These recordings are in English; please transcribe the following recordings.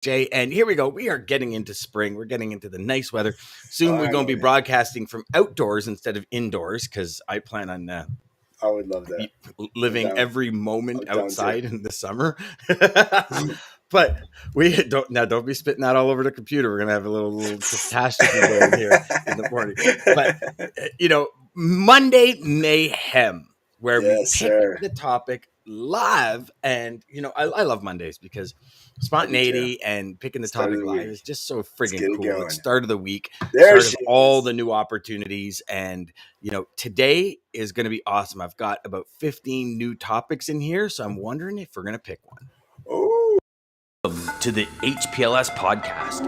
Jay, and here we go. We are getting into spring. We're getting into the nice weather. Soon we're going to be Finally. broadcasting from outdoors instead of indoors because I plan on I would love that. living down. every moment I'm down outside in the summer. But we don't be spitting that all over the computer. We're gonna have a little catastrophe going here in the morning. But Monday Mayhem, where we Yes, pick sir. the topic live, and I love Mondays because spontaneity and picking the Start of topic the live week. is just so Let's friggin' get it cool. going. It's start of the week, There start she of all is. the new opportunities, and today is going to be awesome. I've got about 15 new topics in here, so I'm wondering if we're going to pick one. Oh, To the HPLS podcast.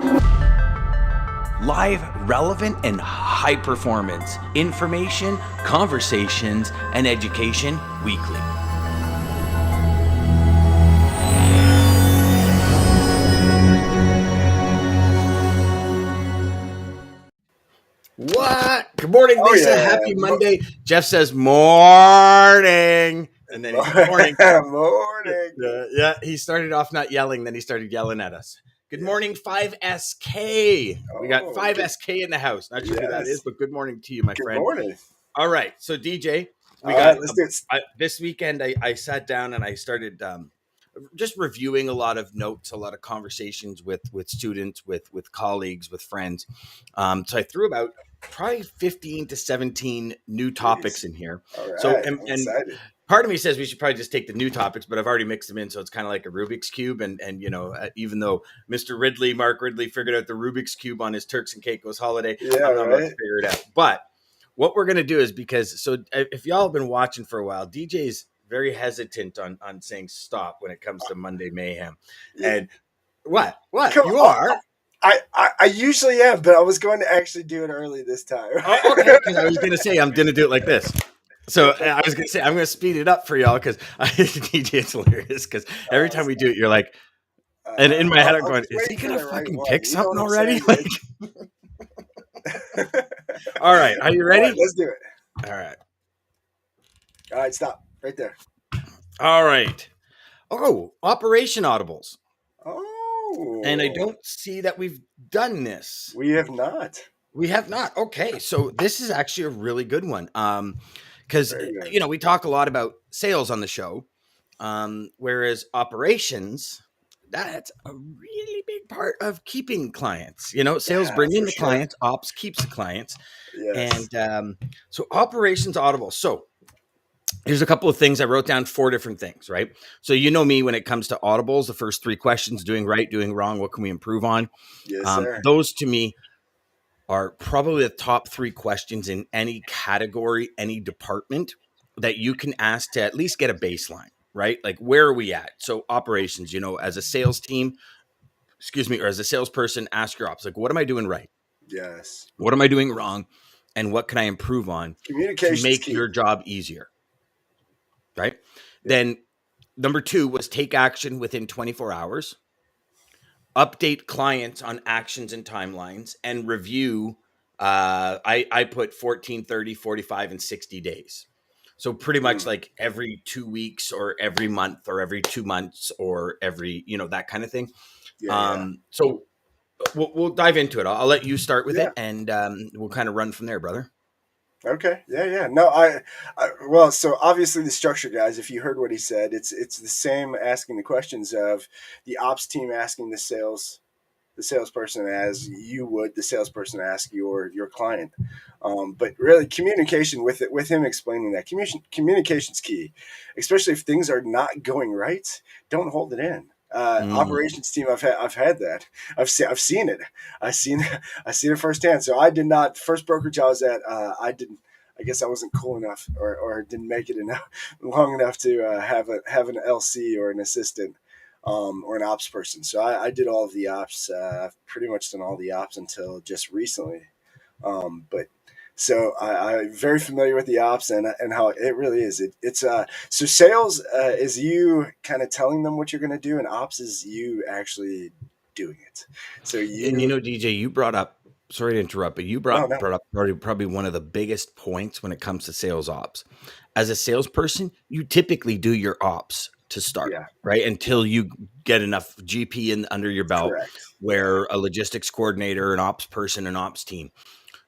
Live, relevant, and high performance information, conversations, and education weekly. What? Good morning, Lisa. yeah. Happy Monday. Jeff says morning. And then he's morning. Morning. Yeah, he started off not yelling, then he started yelling at us. Good morning, 5SK. We got 5SK in the house. Not sure who that is, but good morning to you, my friend. Good morning. All right. So, DJ, Let's do it. This weekend, I sat down and I started just reviewing a lot of notes, a lot of conversations with students, with colleagues, with friends. So I threw about probably 15 to 17 new topics in here. All right. So, I'm excited. Part of me says we should probably just take the new topics, but I've already mixed them in, so it's kind of like a Rubik's Cube. And even though Mark Ridley, figured out the Rubik's Cube on his Turks and Caicos holiday, I'm not about to figure it out. But what we're going to do is if y'all have been watching for a while, DJ's very hesitant on saying stop when it comes to Monday Mayhem. Yeah. And what? You are? I usually am, but I was going to actually do it early this time. Okay, because I was going to say I'm going to do it like this. So I was going to say, I'm going to speed it up for y'all because DJ, it's hilarious because every time we do it, you're like, and in my head, I'm going, is he going to fucking pick something already? Like, all right. Are you ready? Right, let's do it. All right. Stop right there. All right. Oh, Operation Audibles. Oh. And I don't see that we've done this. We have not. Okay. So this is actually a really good one. Because, we talk a lot about sales on the show, whereas operations, that's a really big part of keeping clients. Sales bring in the clients, ops keeps the clients. Yes. And so Operations Audible. So here's a couple of things. I wrote down 4 different things, right? So me when it comes to audibles, the first 3 questions, doing right, doing wrong, what can we improve on? Yes, sir. Those to me are probably the top 3 questions in any category, any department that you can ask to at least get a baseline, right? Like, where are we at? So operations, as a sales team, or as a salesperson, ask your ops, like, what am I doing right? Yes. What am I doing wrong? And what can I improve on to make your job easier? Right? Yeah. Then number 2 was take action within 24 hours. Update clients on actions and timelines, and review. I put 14, 30, 45, and 60 days. So pretty much like every 2 weeks or every month or every 2 months or every, that kind of thing. Yeah. So we'll dive into it. I'll let you start with it, and we'll kind of run from there, brother. Okay. Yeah. No, well, so obviously the structure, guys, if you heard what he said, it's the same asking the questions of the ops team asking the salesperson as you would the salesperson ask your client. But really communication with him explaining that communication's key, especially if things are not going right. Don't hold it in. Operations team, I've had that. I've seen it. I've seen it firsthand. So I did not, first brokerage I was at, I guess I wasn't cool enough or didn't make it long enough to have an LC or an assistant or an ops person. So I did all of the ops. I've pretty much done all the ops until just recently. But so I'm very familiar with the ops and how it really is. It's so sales is you kind of telling them what you're going to do, and ops is you actually doing it. So DJ, you brought up. Sorry to interrupt, but you brought up probably one of the biggest points when it comes to sales ops. As a salesperson, you typically do your ops to start, Yeah. right? Until you get enough GP in under your belt, Correct. where a logistics coordinator, an ops person, an ops team.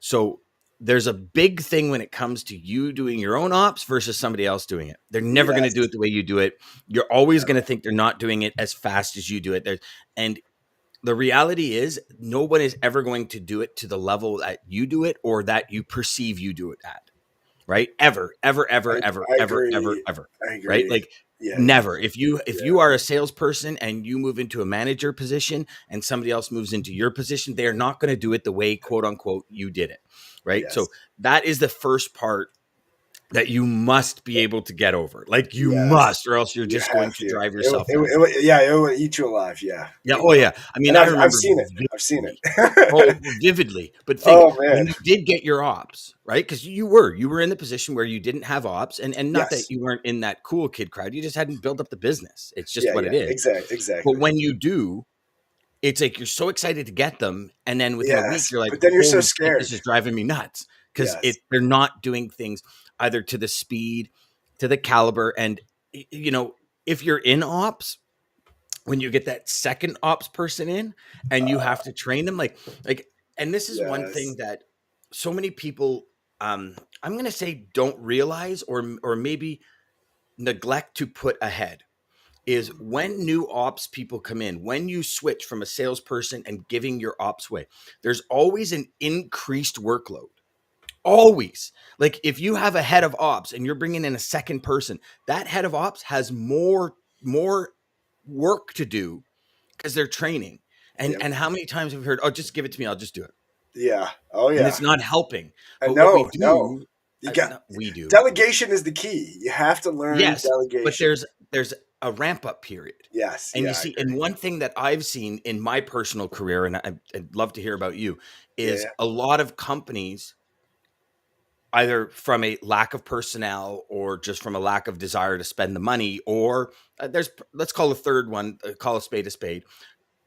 So there's a big thing when it comes to you doing your own ops versus somebody else doing it. They're never going to do it the way you do it. You're always going to think they're not doing it as fast as you do it. And the reality is, no one is ever going to do it to the level that you do it or that you perceive you do it at. Right? Ever. I agree. I Right? agree. Like, Yeah. never. If you are a salesperson and you move into a manager position and somebody else moves into your position, they are not going to do it the way, quote unquote, you did it. Right? Yes. So that is the first part that you must be able to get over. Like, you must, or else you're just going to drive yourself nuts. It will eat you alive. Yeah. Yeah. Oh, yeah. I mean, and I remember I've seen it. vividly. I've seen it. Oh, vividly. But think, Oh, man. when you did get your ops, right? Because you were in the position where you didn't have ops, and not that you weren't in that cool kid crowd. You just hadn't built up the business. It's just what it is. Exactly. But when you do, it's like you're so excited to get them, and then within a week you're like, but then you're so "Holy shit, scared. this is driving me nuts," because they're not doing things either to the speed, to the caliber, and if you're in ops, when you get that second ops person in and you have to train them, and this is one thing that so many people, I'm going to say, don't realize or maybe neglect to put ahead, is when new ops people come in, when you switch from a salesperson and giving your ops way, there's always an increased workload. Always. Like, if you have a head of ops and you're bringing in a second person, that head of ops has more work to do because they're training. And how many times have we heard, "Oh, just give it to me, I'll just do it." Yeah. Oh, yeah. And it's not helping. But what we do, we do. Delegation is the key. You have to learn delegation. But there's a ramp up period. Yes. And you see, and one thing that I've seen in my personal career, and I'd love to hear about you, is a lot of companies, either from a lack of personnel or just from a lack of desire to spend the money, or let's call a third one, call a spade,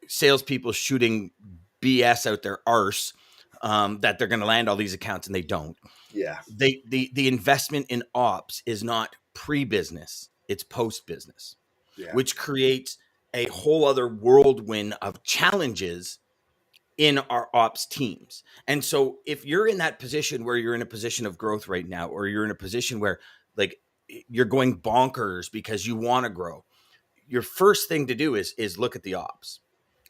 salespeople shooting BS out their arse, that they're going to land all these accounts and they don't. Yeah. The investment in ops is not pre-business, it's post-business, which creates a whole other whirlwind of challenges in our ops teams. And so if you're in that position where you're in a position of growth right now, or you're in a position where, like, you're going bonkers because you want to grow, your first thing to do is look at the ops.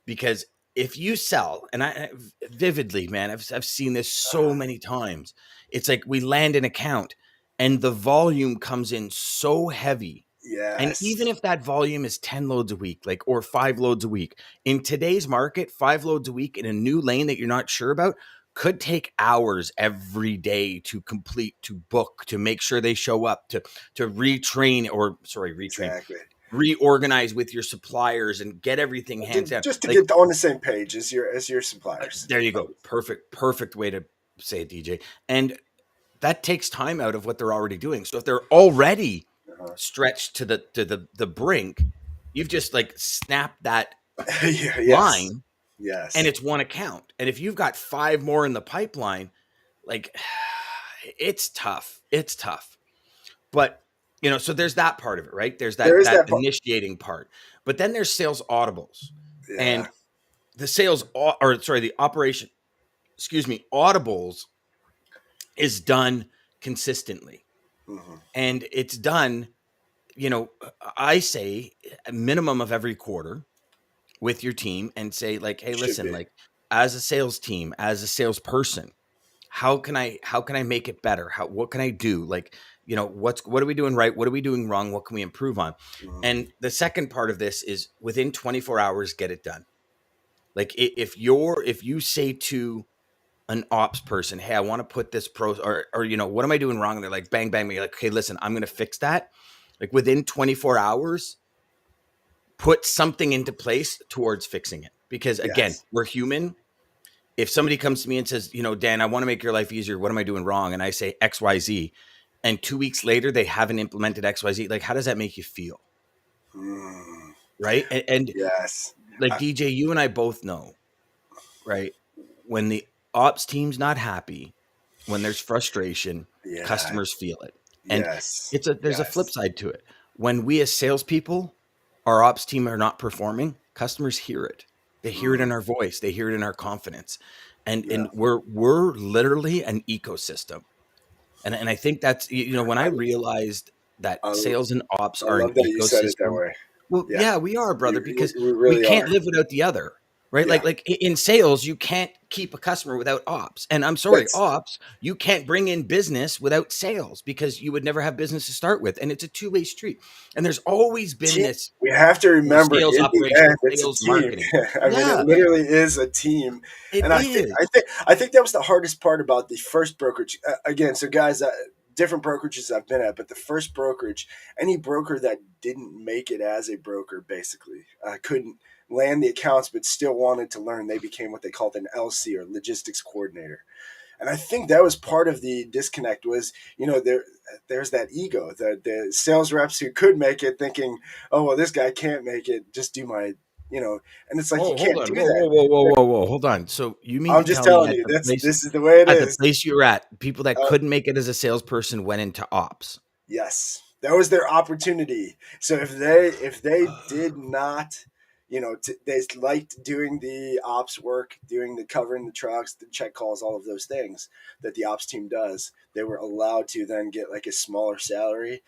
Because if you sell, and I vividly, man, I've seen this so many times. It's like we land an account and the volume comes in so heavy. Yes. And even if that volume is 10 loads a week, or 5 loads a week, in today's market, 5 loads a week in a new lane that you're not sure about could take hours every day to complete, to book, to make sure they show up, to retrain, reorganize with your suppliers and get everything hands down. Just to get on the same page as your suppliers. There you go. Perfect way to say it, DJ. And that takes time out of what they're already doing. So if they're already stretched to the brink, you've just snapped that line. Yes. And it's one account. And if you've got 5 more in the pipeline, it's tough. It's tough. But so there's that part of it, right? There's that initiating part. But then there's sales audibles. Yeah. And the operation, audibles is done consistently. Mm-hmm. And it's done, I say a minimum of every quarter with your team, and say, hey, listen, as a sales team, as a salesperson, how can I make it better? What can I do? What are we doing right? What are we doing wrong? What can we improve on? Mm-hmm. And the second part of this is, within 24 hours, get it done. If you say to an ops person, "Hey, I want to put this or what am I doing wrong?" And they're like, bang, bang. You're like, "Okay, listen, I'm going to fix that." Within 24 hours, put something into place towards fixing it. Because again, we're human. If somebody comes to me and says, "Dan, I want to make your life easier. What am I doing wrong?" And I say XYZ, and 2 weeks later they haven't implemented XYZ, how does that make you feel? Right? And yes, DJ, you and I both know, right? When the ops team's not happy, when there's frustration, customers feel it. And there's a flip side to it. When we as salespeople our ops team are not performing, customers hear it. They hear it in our voice. They hear it in our confidence. And we're literally an ecosystem. And I think that's, when I realized that I, sales and ops I are an love that you said it that ecosystem. way. Well, Yeah, yeah, we are, brother, because we we really can't are. live without the other, right? Yeah, Like in sales, you can't keep a customer without ops. And I'm sorry, that's ops, you can't bring in business without sales because you would never have business to start with. And it's a two-way street. And there's always been team. this, We have to remember sales in the end, operations, it's a sales team. marketing. I mean, it Yeah, literally is a team. it And is. I think that was the hardest part about the first brokerage. Again, so guys, different brokerages I've been at, but the first brokerage, any broker that didn't make it as a broker, basically, couldn't land the accounts, but still wanted to learn. They became what they called an LC, or logistics coordinator. And I think that was part of the disconnect was, there's that ego, the sales reps who could make it thinking, oh, well, this guy can't make it, just do my, and it's like, you Oh, hold can't on. do Whoa, whoa, that. whoa, whoa, whoa, whoa. Hold on. So you mean to I'm just tell me telling at you, the place this is the way it at the is. place you were at, people that Uh, couldn't make it as a salesperson went into ops? yes, that was their opportunity. So if they did not, they liked doing the ops work, doing the covering the trucks, the check calls, all of those things that the ops team does, they were allowed to then get like a smaller salary,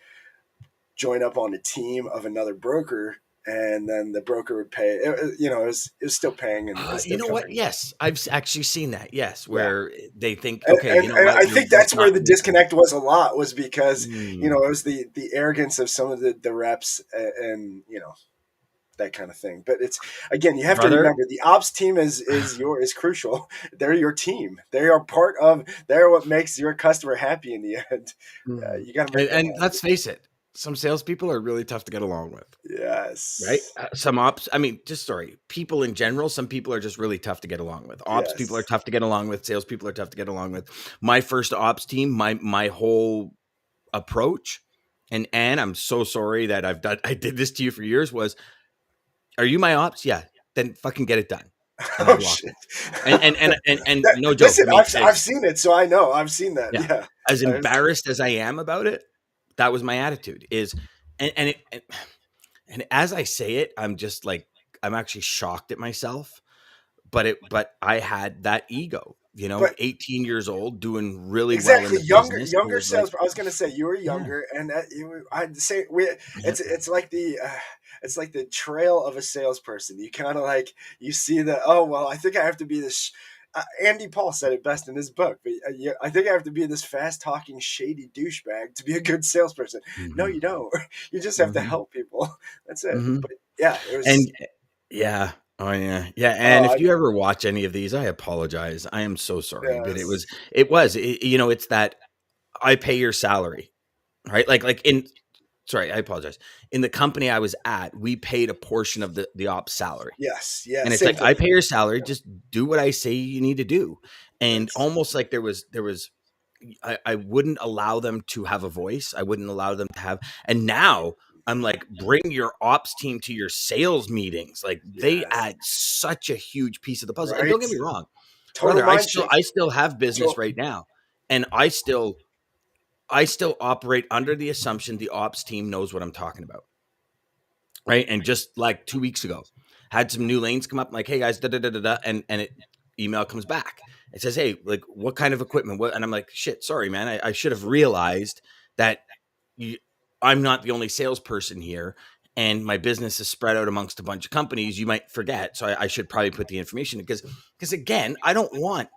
join up on a team of another broker, and then the broker would pay. It was still paying and You still know what? covering them. Yes, I've actually seen that. Yes, Yeah. where they think, And, okay, and, you know and what, I you're think just that's where not the making. disconnect was a lot, was because Mm, it was the arrogance of some of the reps, and that kind of thing. But it's, again, you have to brother. remember, the ops team is crucial. They're your team. They are part of. They're what makes your customer happy in the end. Mm. You got to And, make them and let's happy. face it, some salespeople are really tough to get along with. Right? Yes. Some ops, I mean, just sorry, people in general, some people are just really tough to get along with. Ops people are Yes. tough to get along with. Sales people are tough to get along with. My first ops team, my whole approach, and I'm so sorry that I did this to you for years, was, are you my ops? Yeah, then fucking get it done. And I Oh blocked shit. them. And no joke. Listen, I mean, I've seen it, so I know. I've seen that. yeah, Yeah. as I was- embarrassed as I am about it, that was my attitude. And as I say it, I'm just like, I'm actually shocked at myself. But I had that ego, but 18 years old, doing really well in exactly, the younger business. It younger was like, sales. I was going to say you were yeah, younger, and I'd say we. yeah. It's like the trail of a salesperson. You kind of like, you see that. Oh well, I think I have to be this. Andy Paul said it best in his book. But yeah, I think I have to be this fast talking, shady douchebag to be a good salesperson. No, Hmm. you don't. You just have to Hmm. help people. That's it. Hmm. But yeah, it And was. yeah, oh yeah, yeah. Oh, And if you ever watch any of these, I apologize. I am so sorry, but yes, it's that I pay your salary, right? Sorry, I apologize. In the company I was at, we paid a portion of the ops salary. yes, yeah. And it's Same like, thing. I pay your salary, Yeah, just do what I say you need to do. And that's almost like there was I wouldn't allow them to have a voice. I wouldn't allow them to have, and now I'm like, bring your ops team to your sales meetings. Like, they yes, add such a huge piece of the puzzle. And don't right. get me wrong, Total brother, I mind still shift. I still have business To- right now. And I still operate under the assumption the ops team knows what I'm talking about. Right. And just like 2 weeks ago, had some new lanes come up. I'm like, hey guys, da da da da da, and it email comes back. It says, hey, like, what kind of equipment? What? And I'm like, shit, sorry, man. I should have realized that you, I'm not the only salesperson here, and my business is spread out amongst a bunch of companies. You might forget, so I should probably put the information, because again, I don't want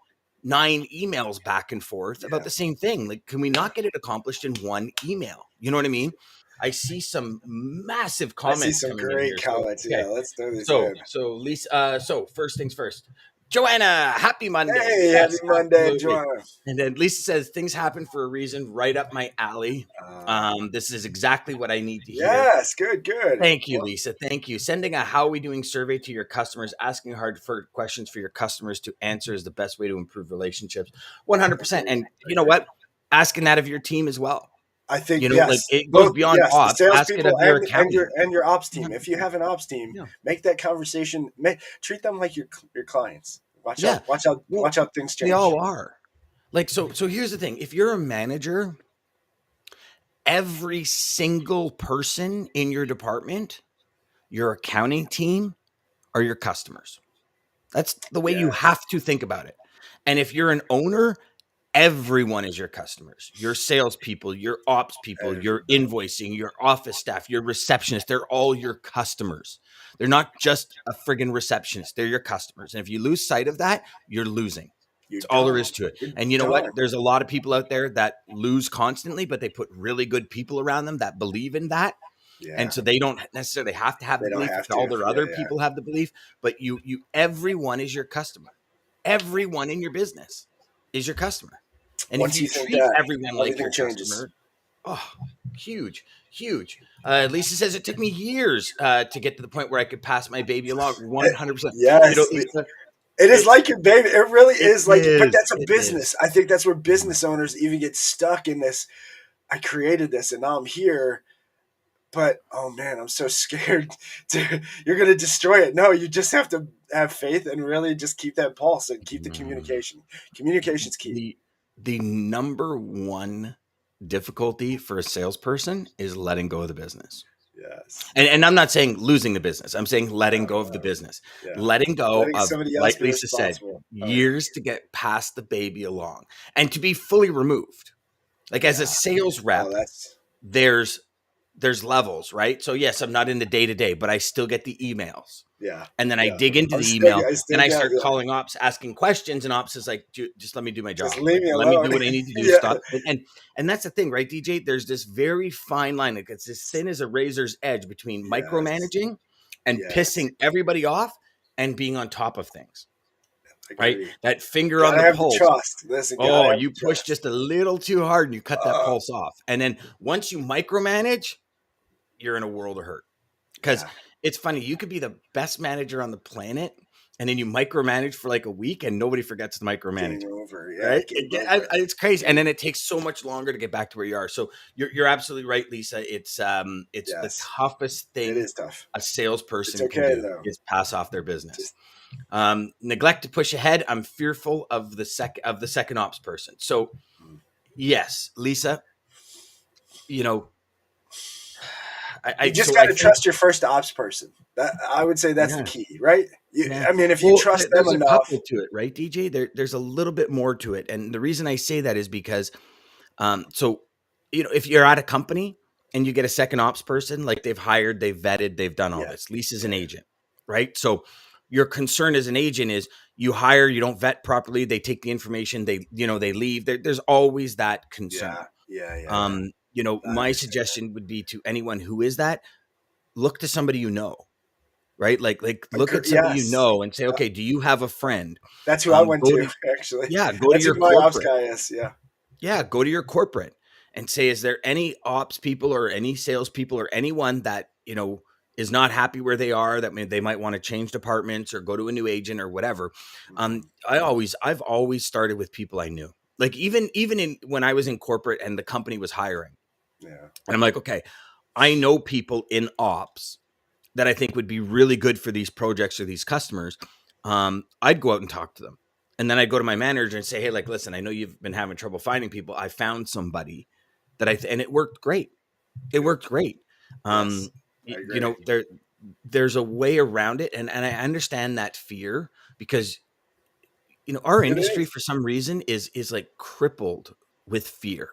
9 emails back and forth about yeah, the same thing. Like, can we not get it accomplished in one email? You know what I mean? I see some massive I see comments some coming in great here. So, comments. okay. Yeah, let's throw these So, in. so Lisa, so first things first. Joanna, happy Monday. Hey, happy Yes, Monday, absolutely. Joanna. And then Lisa says, things happen for a reason, right up my alley. Uh, This is exactly what I need to hear. yes, good, good. Thank you, Well, Lisa. Thank you. Sending a how are we doing survey to your customers, asking hard for questions for your customers to answer is the best way to improve relationships. 100%. agreed, And you know agreed. what? Asking that of your team as well. I think Like, yes, it goes both beyond yes, the ops. Ask it salespeople of your accounting. and your ops team. If you 100%. have an ops team, Yeah. make that conversation. Treat them like your clients. Watch Yeah. out, watch out, Well, watch out. Things they change. all are. Like, so here's the thing. If you're a manager, every single person in your department, your accounting team are your customers. That's the way you have to think about it. And if you're an owner, everyone is your customers, your salespeople, your ops people, your invoicing, your office staff, your receptionist. They're all your customers. They're not just a friggin' receptionist. They're your customers. And if you lose sight of that, you're losing. That's all there is to it. And you know what? There's a lot of people out there that lose constantly, but they put really good people around them that believe in that. Yeah. And so they don't necessarily have to have the belief. All their other people have the belief, but everyone is your customer. Everyone in your business is your customer. And once if you treat everyone like your customer, huge. Lisa says it took me years to get to the point where I could pass my baby along. 100%. Yes. Lisa, it is like your baby. It really is like, but that's a business. I think that's where business owners even get stuck in this. I created this and now I'm here, but oh man, I'm so scared you're going to destroy it. No, you just have to have faith and really just keep that pulse and keep the communication. Communication's key. The number one difficulty for a salesperson is letting go of the business. Yes. And I'm not saying losing the business. I'm saying letting go of the business. Yeah. Letting go of, like Lisa said, years to get past the baby along and to be fully removed. Like as a sales rep, there's levels, right? So yes, I'm not in the day-to-day, but I still get the emails. Yeah. And then I dig into the email and I start calling ops, asking questions, and ops is like, just let me do my job. Just leave me alone. Let me do what I need to do. Stop. And that's the thing, right, DJ? There's this very fine line. Like it's as thin as a razor's edge between micromanaging and pissing everybody off and being on top of things. Right? That finger on the pulse. Trust. Listen, you push just a little too hard and you cut that pulse off. And then once you micromanage, you're in a world of hurt. Because it's funny, you could be the best manager on the planet and then you micromanage for like a week and nobody forgets to micromanage. Game over. Right? It's crazy. And then it takes so much longer to get back to where you are. So you're absolutely right, Lisa. It's the toughest thing a salesperson can do is pass off their business. Neglect to push ahead. I'm fearful of the second ops person. So yes, Lisa, you just got to trust your first ops person. That I would say that's the key, right? I mean, if you trust them enough. There's a couple to it, right, DJ? There's a little bit more to it. And the reason I say that is because, if you're at a company and you get a second ops person, like they've hired, they've vetted, they've done all this. Lisa's an agent, right? So your concern as an agent is you hire, you don't vet properly. They take the information, they leave. There's always that concern. My suggestion would be to anyone who is that, look to somebody right? Like look at somebody and say, okay, do you have a friend? That's who I went to actually. Yeah, go to your corporate. Ops guy is, go to your corporate and say, is there any ops people or any sales people or anyone that is not happy where they are, that they might want to change departments or go to a new agent or whatever. I've always started with people I knew. Like even when I was in corporate and the company was hiring. Yeah. And I'm like, okay, I know people in ops that I think would be really good for these projects or these customers. I'd go out and talk to them. And then I'd go to my manager and say, hey, like, listen, I know you've been having trouble finding people. I found somebody that and it worked great. It worked great. There's a way around it. And I understand that fear because, our industry for some reason is like crippled with fear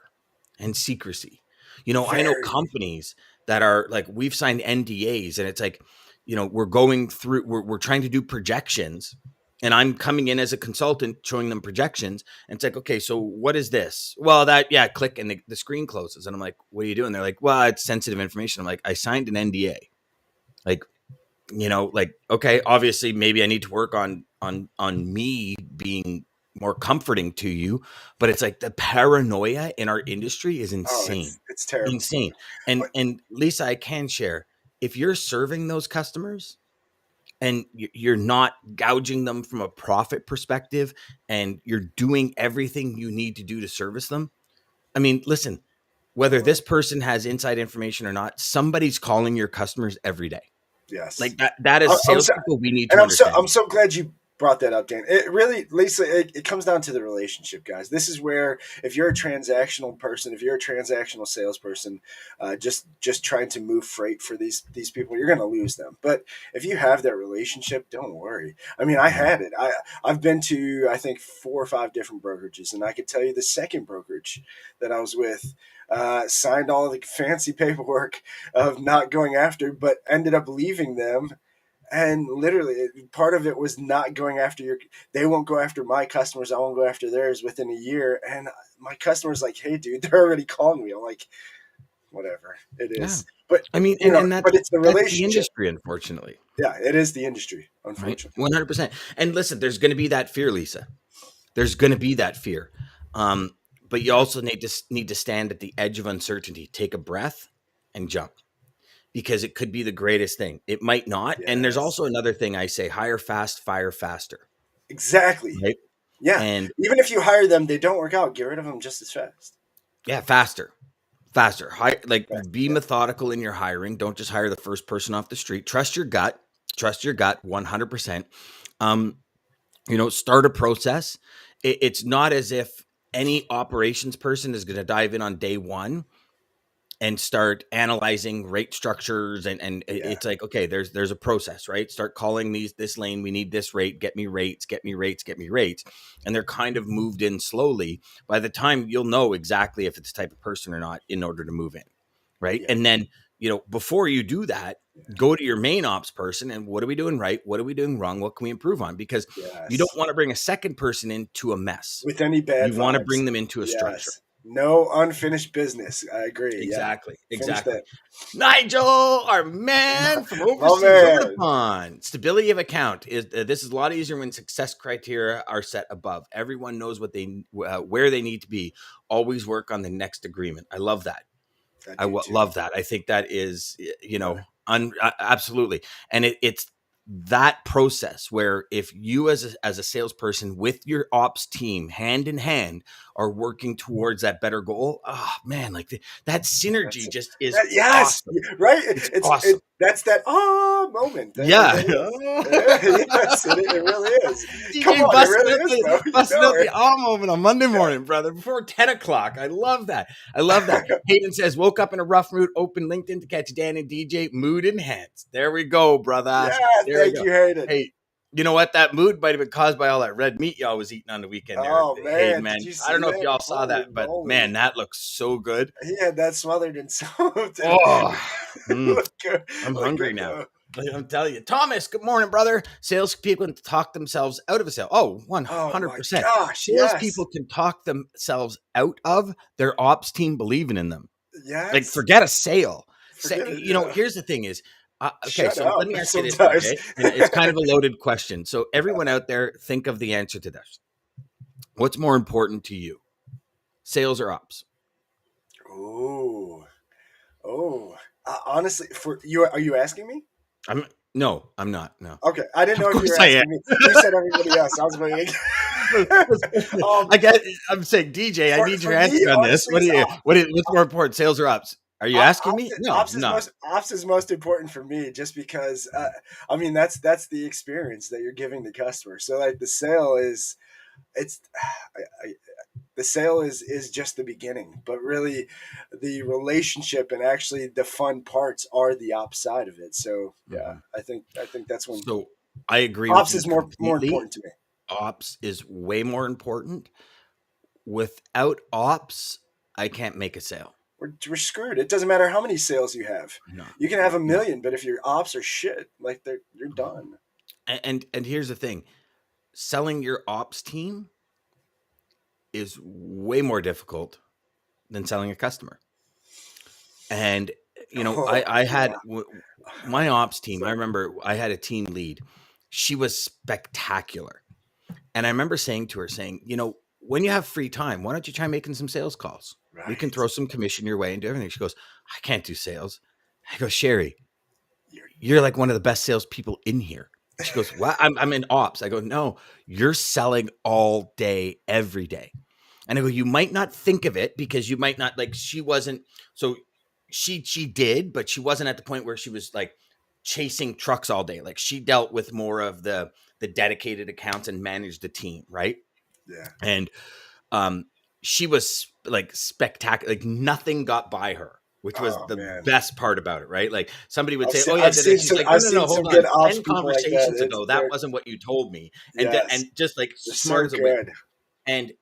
and secrecy. I know companies that are like, we've signed NDAs and it's like, we're going through, we're trying to do projections and I'm coming in as a consultant showing them projections. And it's like, okay, so what is this? Well, click and the screen closes. And I'm like, what are you doing? They're like, well, it's sensitive information. I'm like, I signed an NDA. Like, okay, obviously maybe I need to work on me being more comforting to you, but it's like the paranoia in our industry is insane. It's terrible. Insane. And Lisa, I can share, if you're serving those customers and you're not gouging them from a profit perspective and you're doing everything you need to do to service them. I mean, listen, whether this person has inside information or not, somebody's calling your customers every day. Yes. Like that is salespeople we need to understand. I'm so glad you brought that up, Dan. It really, Lisa, it comes down to the relationship, guys. This is where, if you're a transactional person, if you're a transactional salesperson, just trying to move freight for these people, you're going to lose them. But if you have that relationship, don't worry. I mean, I had it. I've been to, I think, 4 or 5 different brokerages, and I could tell you the second brokerage that I was with signed all the fancy paperwork of not going after, but ended up leaving them. And literally, part of it was not going after they won't go after my customers. I won't go after theirs within a year. And my customer's like, hey, dude, they're already calling me. I'm like, whatever, it is. Yeah. But I mean, but it's the relationship. That's the industry, unfortunately. Yeah, it is the industry, unfortunately. Right? 100%. And listen, there's going to be that fear, Lisa. There's going to be that fear. But you also need to stand at the edge of uncertainty, take a breath and jump. Because it could be the greatest thing. It might not. Yes. And there's also another thing I say, hire fast, fire faster. Exactly. Right? Yeah. And even if you hire them, they don't work out, get rid of them just as fast. Yeah, faster. Be methodical in your hiring. Don't just hire the first person off the street. Trust your gut 100%. Start a process. It's not as if any operations person is going to dive in on day one and start analyzing rate structures and it's like, okay, there's a process, right? Start calling this lane, we need this rate, get me rates. And they're kind of moved in slowly. By the time you'll know exactly if it's the type of person or not in order to move in, right? Yeah. And then, before you do that, go to your main ops person and what are we doing right? What are we doing wrong? What can we improve on? Because you don't want to bring a second person into a mess. With any bad You want to bring them into a structure. No unfinished business. I agree. Exactly. Nigel, our man from overseas over the pond. Stability of account this is a lot easier when success criteria are set above. Everyone knows where they need to be. Always work on the next agreement. I love that. Love that. I think that is, absolutely. And it's that process where if you as a salesperson with your ops team hand in hand are working towards that better goal, oh man, like that synergy just is awesome. Right. It's awesome. That's that moment. Yes, it really is. Come on, it really is. Busting out the moment on Monday morning, brother, before 10 o'clock. I love that. Hayden says, woke up in a rough mood, open LinkedIn to catch Dan and DJ, mood enhanced. There we go, brother. Yeah, thank you, Hayden. Hey, you know what? That mood might have been caused by all that red meat y'all was eating on the weekend. Oh, man. I don't know if y'all saw that, but man, that looks so good. He had that smothered in soap. I'm hungry now. I'm telling you. Thomas, good morning, brother. Salespeople can talk themselves out of a sale. 100%. Salespeople can talk themselves out of their ops team believing in them. Yes. Like, forget a sale. Here's the thing is, let me ask you this, okay? It's kind of a loaded question. So everyone out there, think of the answer to this. What's more important to you, sales or ops? Honestly, for you, are you asking me? No, I'm not. No. Okay, I didn't know if you were asking me. You said everybody else. I was waiting. I'm saying, DJ, I need your answer on this. What's more important, sales or ops? Are you asking me? No, ops is most important for me, just because. That's the experience that you're giving the customer. So, like, the sale is just the beginning, but really, the relationship and actually the fun parts are the ops side of it. So, yeah, I think that's when. So I agree. Ops is more important to me. Ops is way more important. Without ops, I can't make a sale. We're screwed. It doesn't matter how many sales you have. No. You can have 1 million, but if your ops are shit, like, you're done. And here's the thing. Selling your ops team is way more difficult than selling a customer. And, I had my ops team. I remember I had a team lead. She was spectacular. And I remember saying to her, when you have free time, why don't you try making some sales calls? Right. We can throw some commission your way and do everything. She goes, I can't do sales. I go, Sherry, you're like one of the best salespeople in here. She goes, what? I'm in ops. I go, no, you're selling all day, every day. And I go, you might not think of it because you might not, like, she wasn't. So she did, but she wasn't at the point where she was like chasing trucks all day. Like, she dealt with more of the the dedicated accounts and manage the team, right? Yeah. And she was like spectacular. Like nothing got by her, which was the best part about it, right? Like somebody would say, "Oh yeah," she's like, "No, hold on. 10 conversations ago, that wasn't what you told me." And just like smart as a whip. And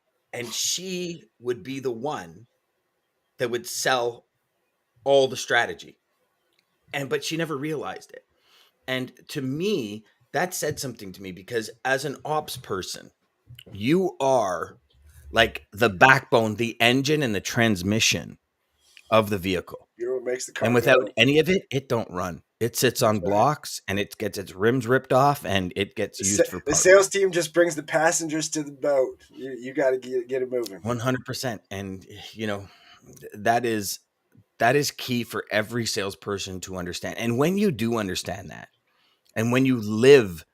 she would be the one that would sell all the strategy, but she never realized it. And to me, that said something to me, because as an ops person, you are like the backbone, the engine, and the transmission of the vehicle. You're what makes the car And without go. any of it, it don't run. It sits on blocks, and it gets its rims ripped off, and it gets used for parts. The sales team just brings the passengers to the boat. You got to get it moving. 100%. And that is key for every salesperson to understand. And when you do understand that, and when you live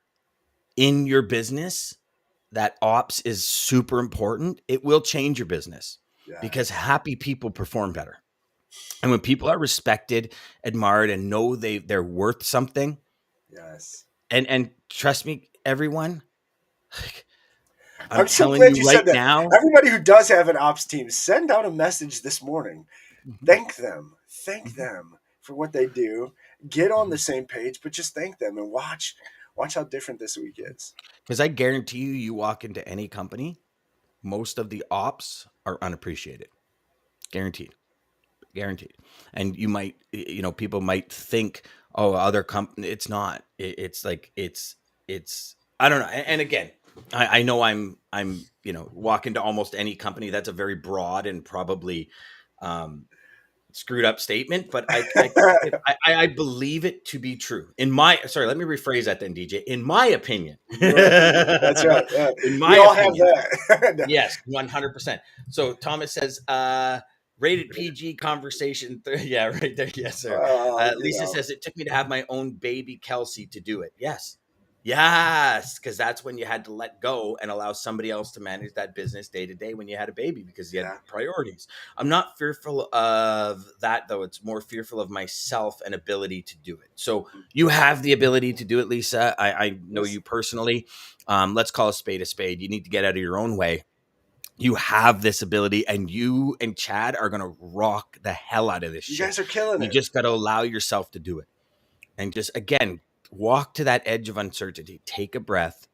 in your business, that ops is super important. It will change your business, because happy people perform better. And when people are respected, admired, and know they're worth something. Yes. And trust me, everyone, I'm so glad you said that. Now, everybody who does have an ops team, send out a message this morning. Thank them. Thank them for what they do. Get on the same page, but just thank them and watch how different this week is. Because I guarantee you walk into any company, most of the ops are unappreciated. Guaranteed. And you might, people might think, oh, other company, it's not. It's like, it's, I don't know. And again, I know I'm, walk into almost any company. That's a very broad and probably screwed up statement, but I believe it to be true. Let me rephrase that then, DJ. In my opinion. That's right. In my opinion. Have that. No. Yes, 100%. So Thomas says, rated PG conversation. Yeah, right there. Yes, sir. Lisa says, it took me to have my own baby Kelsey to do it. Yes, because that's when you had to let go and allow somebody else to manage that business day to day when you had a baby, because you had priorities. I'm not fearful of that, though. It's more fearful of myself and ability to do it. So you have the ability to do it, Lisa. I know you personally. Let's call a spade a spade. You need to get out of your own way. You have this ability, and you and Chad are going to rock the hell out of this shit. You guys are killing it. You just got to allow yourself to do it. And just, again, walk to that edge of uncertainty. Take a breath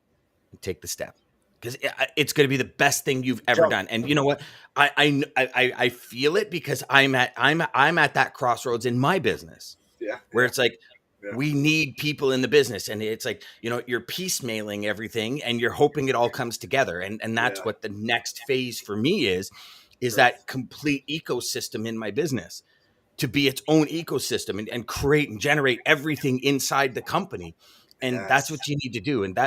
and take the step, because it's going to be the best thing you've ever done. And you know what? I feel it, because I'm at that crossroads in my business. Where it's like, we need people in the business, and it's like, you're piecemealing everything, and you're hoping it all comes together. And that's what the next phase for me is that complete ecosystem in my business, to be its own ecosystem and create and generate everything inside the company. And that's what you need to do. And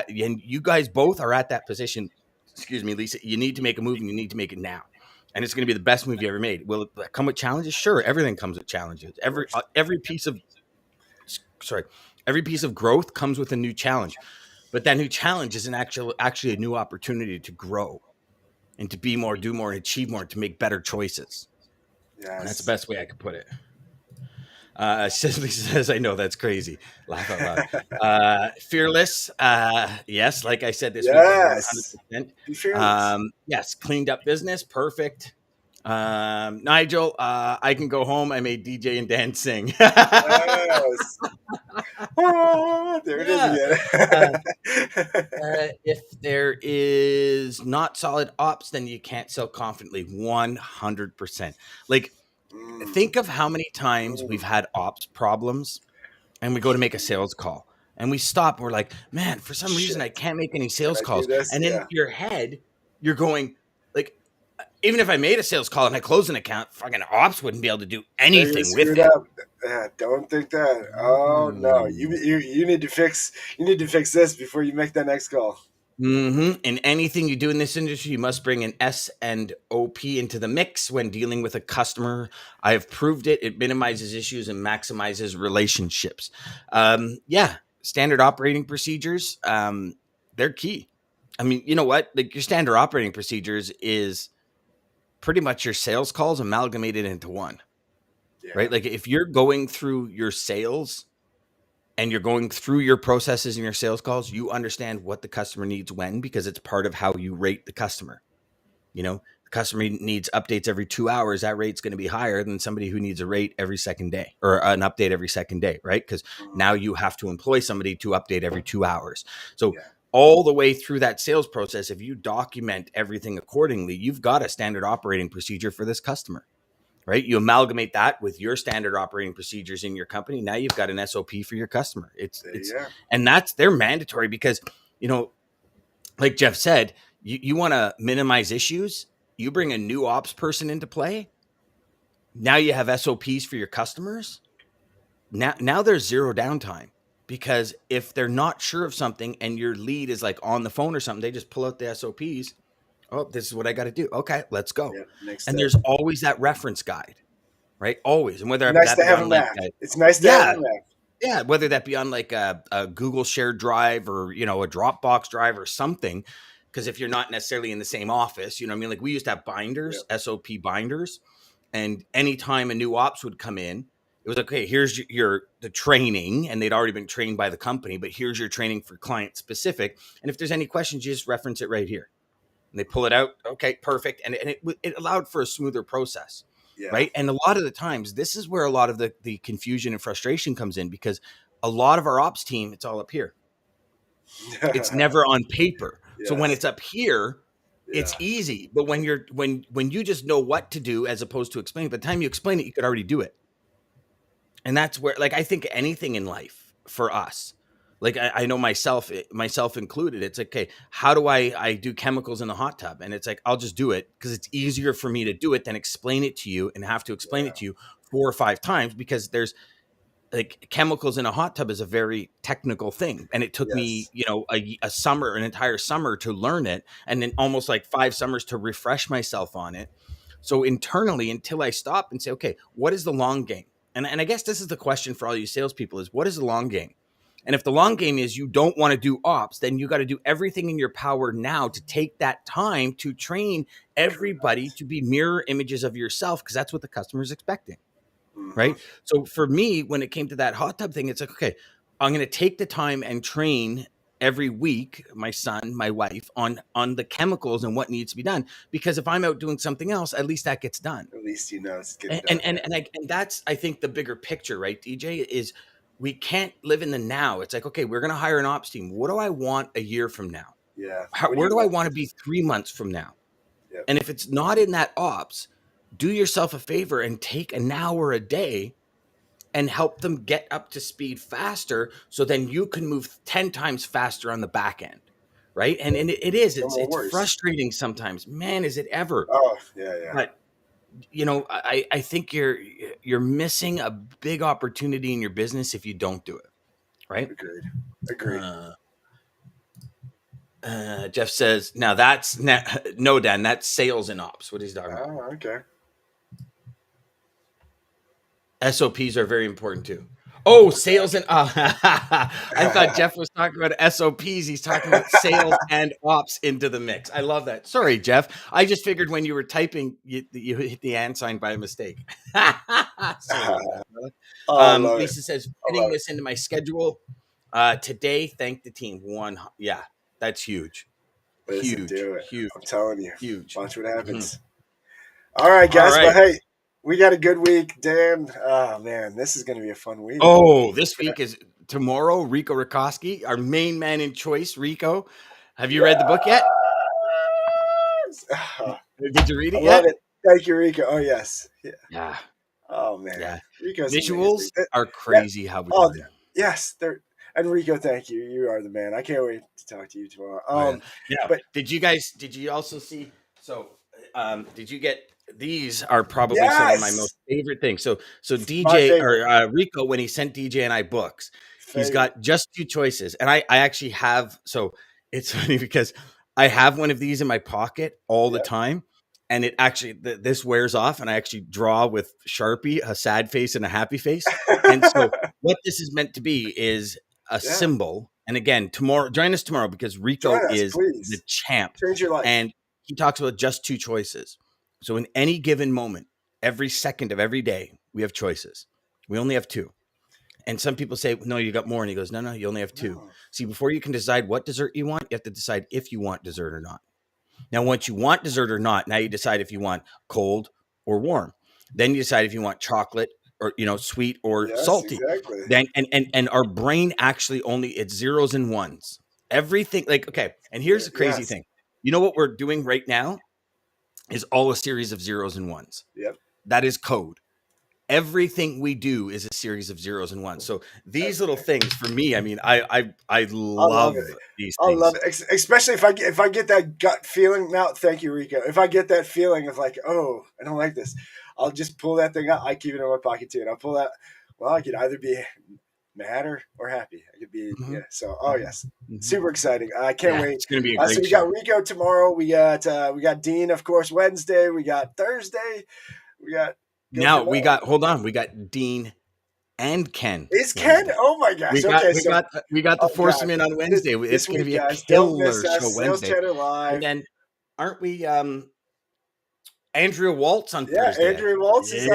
you guys both are at that position. Excuse me, Lisa, you need to make a move, and you need to make it now. And it's going to be the best move you ever made. Will it come with challenges? Sure. Everything comes with challenges. Every piece of growth comes with a new challenge, but that new challenge is actually a new opportunity to grow and to be more, do more, and achieve more, to make better choices. And that's the best way I could put it. Lisa says, I know, that's crazy. Laugh out loud. Fearless. Yes. Like I said, this week, 100%. Be fearless. Yes. Cleaned up business. Perfect. Nigel, I can go home. I made DJ and Dan sing. Yes. There it is again. If there is not solid ops, then you can't sell confidently. 100%. Like, think of how many times we've had ops problems, and we go to make a sales call, and we stop. And we're like, man, for some reason, I can't make any sales calls. And in your head, you're going, like, even if I made a sales call and I closed an account, fucking ops wouldn't be able to do anything with it. Don't think that. Oh no, you need to fix this before you make that next call. And anything you do in this industry, you must bring an S and OP into the mix when dealing with a customer. I have proved it. It minimizes issues and maximizes relationships. Standard operating procedures, they're key. I mean, you know what? Like, your standard operating procedures is pretty much your sales calls amalgamated into one, right? Like, if you're going through your sales and you're going through your processes and your sales calls, you understand what the customer needs when, because it's part of how you rate the customer. The customer needs updates every 2 hours. That rate's going to be higher than somebody who needs a rate every second day, or an update every second day, right? Because now you have to employ somebody to update every 2 hours. So all the way through that sales process, if you document everything accordingly, you've got a standard operating procedure for this customer, right? You amalgamate that with your standard operating procedures in your company. Now you've got an SOP for your customer. And they're mandatory because, like Jeff said, you want to minimize issues. You bring a new ops person into play. Now you have SOPs for your customers. Now there's zero downtime, because if they're not sure of something and your lead is like on the phone or something, they just pull out the SOPs. Oh, this is what I got to do. Okay, let's go. And there's always that reference guide, right? Always. And whether nice to have a map. It's nice to have a map. Yeah, whether that be on like a Google shared drive, or, a Dropbox drive or something. Because if you're not necessarily in the same office, like we used to have binders, SOP binders. And anytime a new ops would come in, it was like, okay, here's the training. And they'd already been trained by the company, but here's your training for client specific. And if there's any questions, you just reference it right here. And they pull it out. Okay, perfect. And it allowed for a smoother process. Right. And a lot of the times, this is where a lot of the confusion and frustration comes in, because a lot of our ops team, it's all up here. It's never on paper. So when it's up here, it's easy. But when you just know what to do as opposed to explain, by the time you explain it, you could already do it. And that's where, like, I think anything in life for us, like I know myself included, it's like, okay, how do I do chemicals in the hot tub? And it's like, I'll just do it because it's easier for me to do it than explain it to you and have to explain it to you 4 or 5 times, because there's like chemicals in a hot tub is a very technical thing. And it took me, an entire summer to learn it. And then almost like 5 summers to refresh myself on it. So internally, until I stop and say, okay, what is the long game? And I guess this is the question for all you salespeople is, what is the long game? And if the long game is you don't want to do ops, then you got to do everything in your power now to take that time to train everybody to be mirror images of yourself, because that's what the customer is expecting. Right. So for me, when it came to that hot tub thing, it's like, okay, I'm going to take the time and train every week my son, my wife on the chemicals and what needs to be done. Because if I'm out doing something else, at least that gets done. At least it's getting done. And that's, I think, the bigger picture, right, DJ, is we can't live in the now. It's like, okay, we're going to hire an ops team. What do I want a year from now? Yeah. Where do I want to be 3 months from now? Yep. And if it's not in that ops, do yourself a favor and take an hour a day and help them get up to speed faster. So then you can move 10 times faster on the back end. Right. And it's frustrating sometimes, man. Is it ever? Oh yeah. But I think you're missing a big opportunity in your business if you don't do it. Right. Agreed. Jeff says, now that's no, Dan, that's sales and ops. What he's talking about. Oh, okay. SOPs are very important too. Oh, sales and I thought Jeff was talking about SOPs. He's talking about sales and ops into the mix. I love that. Sorry, Jeff. I just figured when you were typing, you hit the and sign by mistake. Lisa says, fitting this into my schedule today. Thank the team. Yeah, that's huge. Huge. I'm telling you. Huge. Watch what happens. All right, guys. All right. But hey, we got a good week, Dan. Oh, man, this is going to be a fun week. Oh, this week is tomorrow. Rico Rakoski, our main man in choice. Rico, have you read the book yet? Did you read it yet? Love it. Thank you, Rico. Oh, yes. Yeah. Oh, man. Yeah. Rico's visuals are crazy. How we do them. Yes. And Rico, thank you. You are the man. I can't wait to talk to you tomorrow. But did you also see? So, did you get? These are probably some of my most favorite things. So DJ or Rico, when he sent DJ and I books, he's got just 2 choices. And I actually have, so it's funny because I have one of these in my pocket all the time. And it actually, this wears off, and I actually draw with Sharpie a sad face and a happy face. And so what this is meant to be is a symbol. And again, join us tomorrow, because Rico is the champ. Change your life. And he talks about just 2 choices. So in any given moment, every second of every day, we have choices. We only have 2. And some people say, no, you got more. And he goes, no, you only have 2. No. See, before you can decide what dessert you want, you have to decide if you want dessert or not. Now, once you want dessert or not, now you decide if you want cold or warm. Then you decide if you want chocolate or, sweet or salty. Exactly. Then, and our brain actually it's zeros and ones. Everything okay. And here's the crazy thing. You know what we're doing right now is all a series of zeros and ones. Yep. That is code. Everything we do is a series of zeros and ones. So these little things for me, I mean, I love these things. I love it, especially if I get that gut feeling. Now, thank you, Rico. If I get that feeling of like, oh, I don't like this, I'll just pull that thing out. I keep it in my pocket too, and I'll pull that. Well, I could either be mad or happy. I could be So, yes, super exciting. I can't wait. It's going to be a great so we got Rico tomorrow. We got Dean, of course, Wednesday. We got Thursday. We got. Hold on. We got Dean and Ken. Is Ken? Oh my gosh. We got the Forceman on Wednesday. It's going to be a killer show Wednesday. Live. And then aren't we Andrea Waltz on Thursday? Yeah, Andrea Waltz is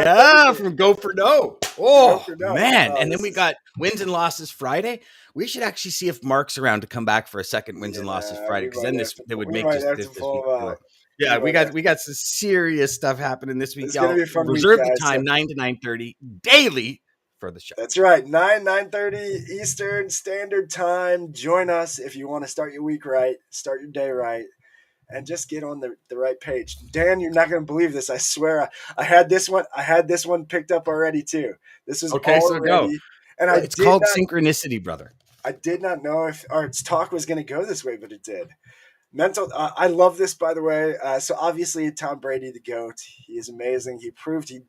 from Go for No. Oh, man. And then we got Wins and Losses Friday. We should actually see if Mark's around to come back for a second Wins and Losses Friday, because then they would make this week cool. Yeah, we got some serious stuff happening this week. It's gonna be a fun Reserve week, the time, 9 to 9:30 daily for the show. That's right, 9:30 Eastern Standard Time. Join us if you want to start your week right, start your day right, and just get on the right page. Dan, you're not going to believe this. I swear, I had this one picked up already too. This is okay. So go. And it's called synchronicity, brother. I did not know if our talk was going to go this way, but it did. I love this, by the way. So obviously, Tom Brady, the GOAT, he is amazing. He proved he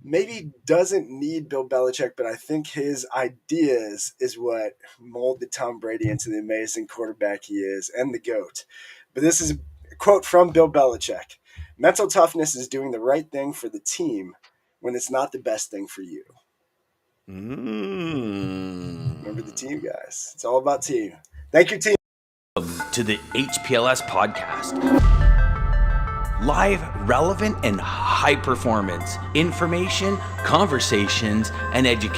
maybe doesn't need Bill Belichick, but I think his ideas is what molded Tom Brady into the amazing quarterback he is and the GOAT. But this is a quote from Bill Belichick. Mental toughness is doing the right thing for the team when it's not the best thing for you. Remember the team, guys. It's all about team. Thank you, team. To the HPLS podcast. Live, relevant, and high performance information, conversations, and education.